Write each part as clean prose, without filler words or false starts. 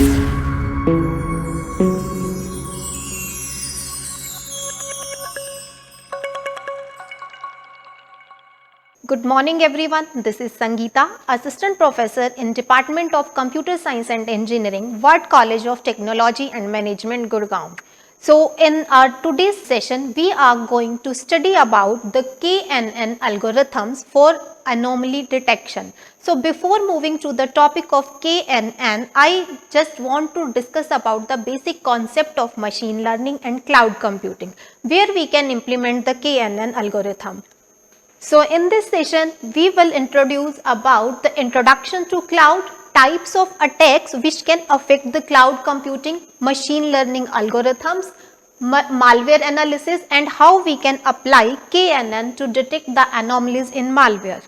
Good morning everyone, this is Sangeeta, Assistant Professor in Department of Computer Science and Engineering, Ward College of Technology and Management, Gurgaon. So in our today's session, we are going to study about the KNN algorithms for anomaly detection. So before moving to the topic of KNN, I just want to discuss about the basic concept of machine learning and cloud computing, where we can implement the KNN algorithm. So in this session, we will introduce about the introduction to cloud, types of attacks which can affect the cloud computing, machine learning algorithms, malware analysis, and how we can apply KNN to detect the anomalies in malware.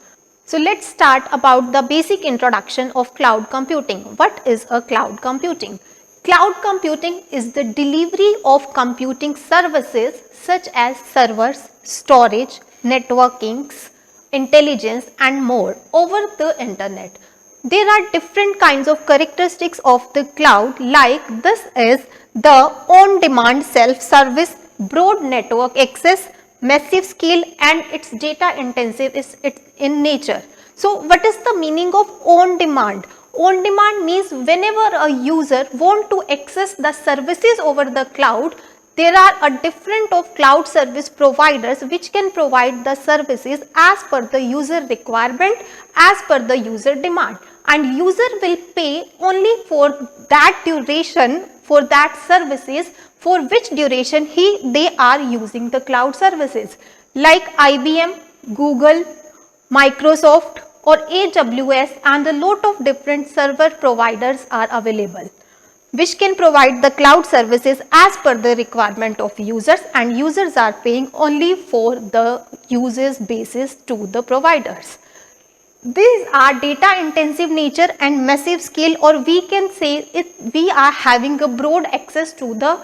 So let's start about the basic introduction of cloud computing. What is a cloud computing? Cloud computing is the delivery of computing services such as servers, storage, networkings, intelligence and more over the internet. There are different kinds of characteristics of the cloud, like this is the on-demand self-service, broad network access, massive scale, and its data intensive is in nature. So what is the meaning of on-demand? On-demand means whenever a user want to access the services over the cloud, there are a different of cloud service providers which can provide the services as per the user requirement, as per the user demand, and user will pay only for that duration for that services for which duration they are using the cloud services, like IBM, Google, Microsoft or AWS, and a lot of different server providers are available which can provide the cloud services as per the requirement of users, and users are paying only for the users basis to the providers. These are data intensive nature and massive scale, or we can say we are having a broad access to the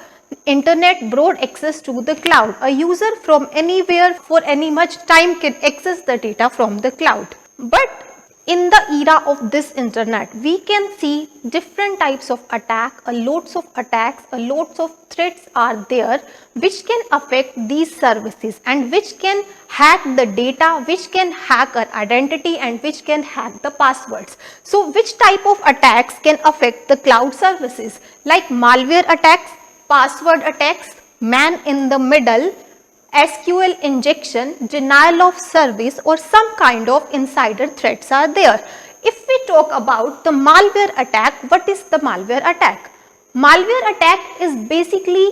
internet, broad access to the cloud. A user from anywhere for any much time can access the data from the cloud. But in the era of this internet, we can see different types of attack, lots of attacks, lots of threats are there which can affect these services and which can hack the data, which can hack our identity, and which can hack the passwords. So which type of attacks can affect the cloud services? Like malware attacks, password attacks, man in the middle, SQL injection, denial of service, or some kind of insider threats are there. If we talk about the malware attack, what is the malware attack? Malware attack is basically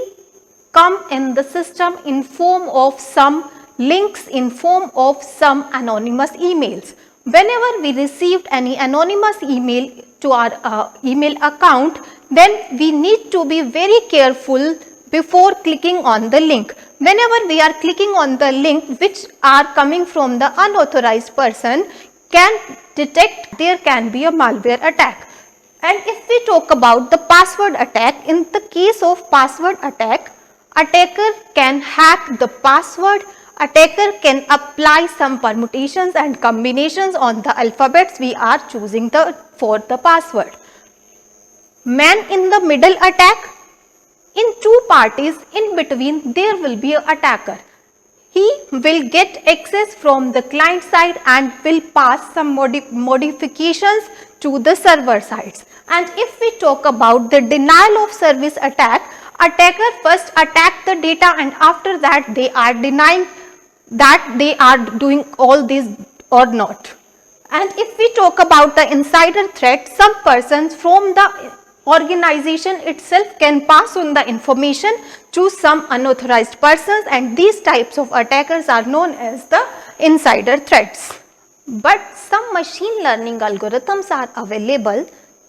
come in the system in form of some links, in form of some anonymous emails. Whenever we received any anonymous email to our email account, then we need to be very careful before clicking on the link. Whenever we are clicking on the link which are coming from the unauthorized person, can detect there can be a malware attack. And if we talk about the password attack, in the case of password attack, attacker can hack the password, attacker can apply some permutations and combinations on the alphabets we are choosing for the password. Man in the middle attack, in two parties in between there will be an attacker. He will get access from the client side and will pass some modifications to the server sides. And if we talk about the denial of service attack, attacker first attack the data and after that they are denying that they are doing all this or not. And if we talk about the insider threat, some persons from the organization itself can pass on the information to some unauthorized persons, and these types of attackers are known as the insider threats. But some machine learning algorithms are available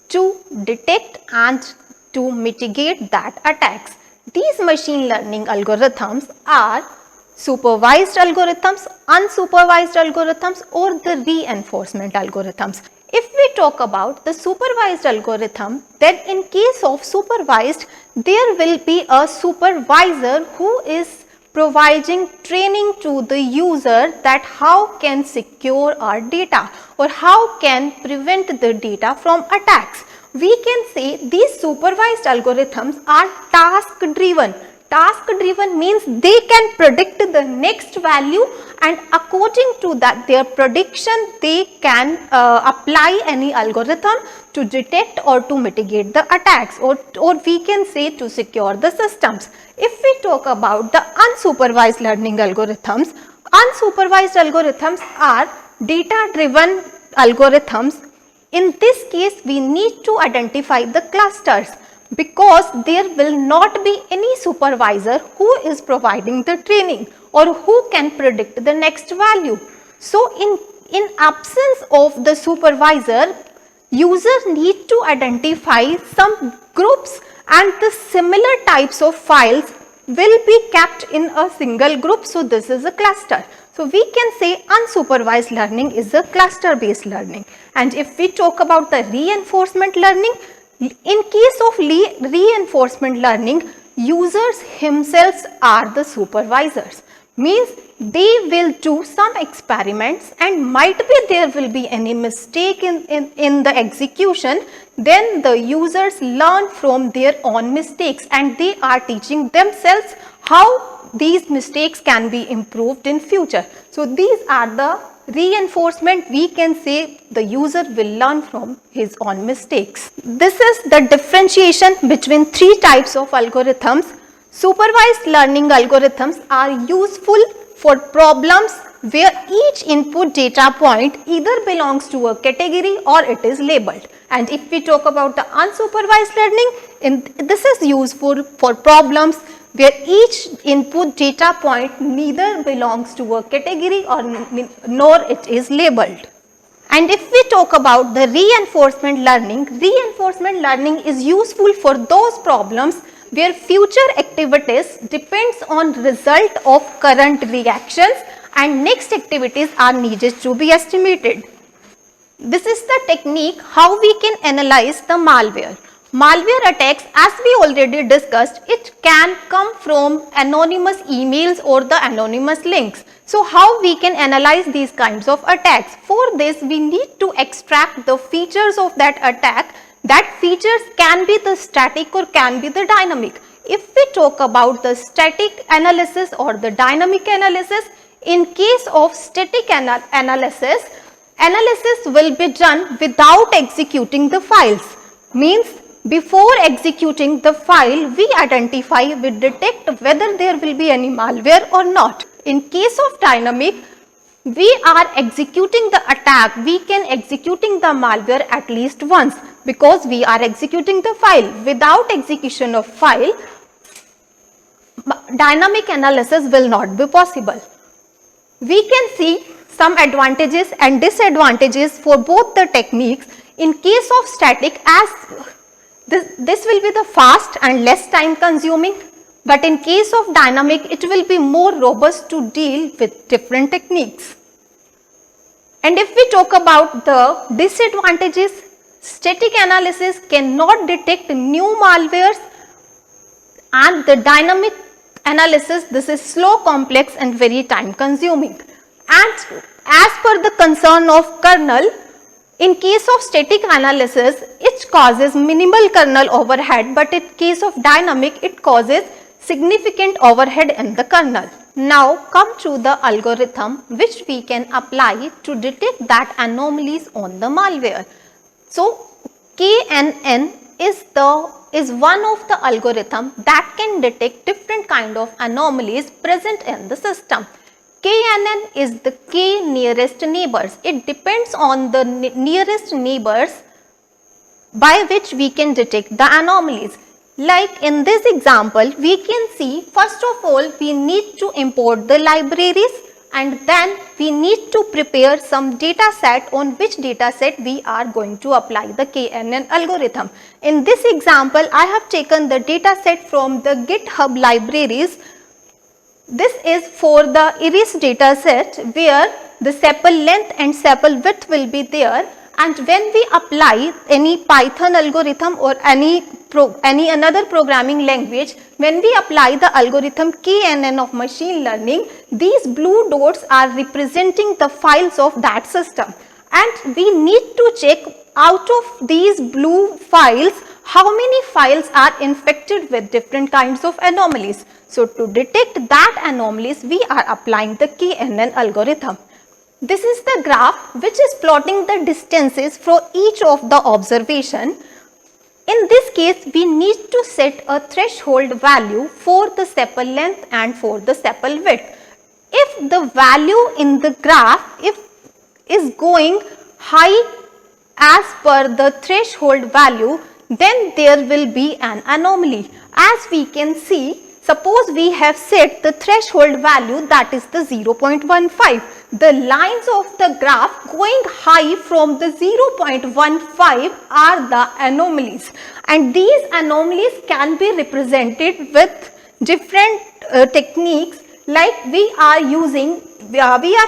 to detect and to mitigate that attacks. These machine learning algorithms are supervised algorithms, unsupervised algorithms, or the reinforcement algorithms. If we talk about the supervised algorithm, then in case of supervised, there will be a supervisor who is providing training to the user that how can secure our data or how can prevent the data from attacks. we can say these supervised algorithms are task driven. Task driven means they can predict the next value, and according to that their prediction they can apply any algorithm to detect or to mitigate the attacks, or we can say to secure the systems. If we talk about the unsupervised learning algorithms are data driven algorithms. In this case we need to identify the clusters, because there will not be any supervisor who is providing the training or who can predict the next value. So in absence of the supervisor, users need to identify some groups, and the similar types of files will be kept in a single group. So this is a cluster. So we can say unsupervised learning is a cluster based learning. And if we talk about the reinforcement learning, in case of reinforcement learning, users themselves are the supervisors. Means they will do some experiments, and might be there will be any mistake in the execution. Then the users learn from their own mistakes, and they are teaching themselves how these mistakes can be improved in future. So these are the reinforcement. We can say the user will learn from his own mistakes. This is the differentiation between three types of algorithms. Supervised learning algorithms are useful for problems where each input data point either belongs to a category or it is labeled. And if we talk about the unsupervised learning, this is useful for problems where each input data point neither belongs to a category or nor it is labeled. And if we talk about the reinforcement learning is useful for those problems where future activities depends on result of current reactions and next activities are needed to be estimated. This is the technique how we can analyze the malware. Malware attacks, as we already discussed, it can come from anonymous emails or the anonymous links. So how we can analyze these kinds of attacks? For this we need to extract the features of that attack. That features can be the static or can be the dynamic. If we talk about the static analysis or the dynamic analysis, in case of static analysis will be done without executing the files. Means before executing the file, we identify, we detect whether there will be any malware or not. In case of dynamic, we are executing the attack, we can executing the malware at least once, because we are executing the file. Without execution of file, dynamic analysis will not be possible. We can see some advantages and disadvantages for both the techniques. In case of static, as this will be the fast and less time consuming, but in case of dynamic it will be more robust to deal with different techniques. And if we talk about the disadvantages, static analysis cannot detect new malwares, and the dynamic analysis, this is slow, complex and very time consuming. And as per the concern of kernel, in case of static analysis, it causes minimal kernel overhead, but in case of dynamic, it causes significant overhead in the kernel. Now come to the algorithm which we can apply to detect that anomalies on the malware. So KNN is one of the algorithm that can detect different kind of anomalies present in the system. KNN is the K nearest neighbors. It depends on the nearest neighbors by which we can detect the anomalies. Like in this example, we can see first of all we need to import the libraries, and then we need to prepare some data set on which data set we are going to apply the KNN algorithm. In this example, I have taken the data set from the GitHub libraries. This is for the Iris data set where the sepal length and sepal width will be there, and when we apply any Python algorithm or any another programming language, when we apply the algorithm KNN of machine learning, these blue dots are representing the files of that system, and we need to check out of these blue files how many files are infected with different kinds of anomalies. So to detect that anomalies, we are applying the KNN algorithm. This is the graph which is plotting the distances for each of the observation. In this case, we need to set a threshold value for the sepal length and for the sepal width. If the value in the graph is going high as per the threshold value, then there will be an anomaly. As we can see, suppose we have set the threshold value, that is the 0.15. The lines of the graph going high from the 0.15 are the anomalies, and these anomalies can be represented with different techniques, like we are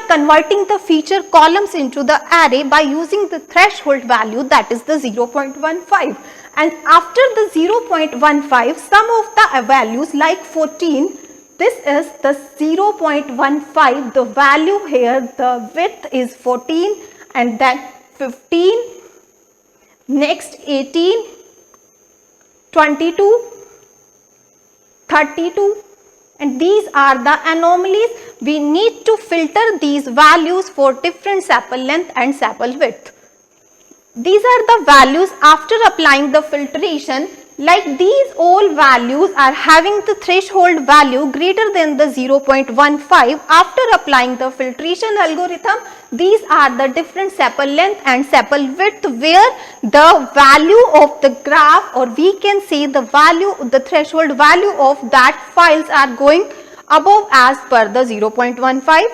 converting the feature columns into the array by using the threshold value, that is the 0.15. And after the 0.15, some of the values like 14, this is the 0.15, the value here, the width is 14, and then 15, next 18, 22, 32, and these are the anomalies. We need to filter these values for different sepal length and sepal width. These are the values after applying the filtration. Like these all values are having the threshold value greater than the 0.15. After applying the filtration algorithm, these are the different sepal length and sepal width where the value of the graph, or we can say the value, the threshold value of that files are going above as per the 0.15.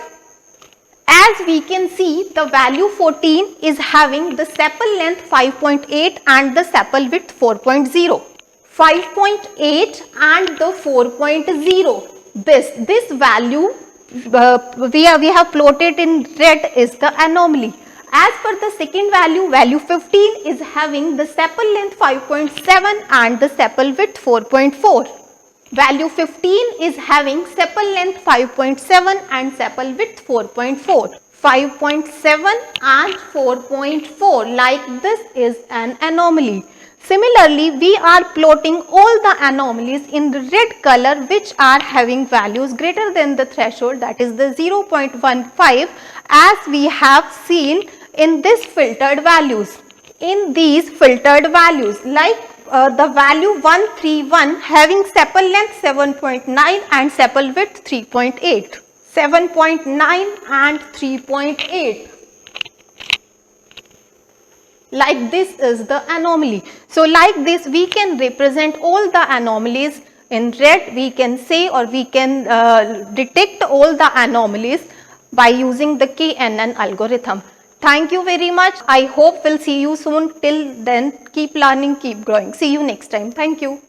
As we can see, the value 14 is having the sepal length 5.8 and the sepal width 4.0. 5.8 and the 4.0. This value we have plotted in red is the anomaly. As per the second value, value 15 is having the sepal length 5.7 and the sepal width 4.4. Value 15 is having sepal length 5.7 and sepal width 4.4. 5.7 and 4.4, like this is an anomaly. Similarly, we are plotting all the anomalies in the red color which are having values greater than the threshold, that is the 0.15, as we have seen in this filtered values. In these filtered values, like the value 131 having sepal length 7.9 and sepal width 3.8. 7.9 and 3.8. Like this is the anomaly. So like this we can represent all the anomalies in red. We can say, or we can detect all the anomalies by using the KNN algorithm. Thank you very much. I hope we'll see you soon. Till then, keep learning, keep growing. See you next time. Thank you.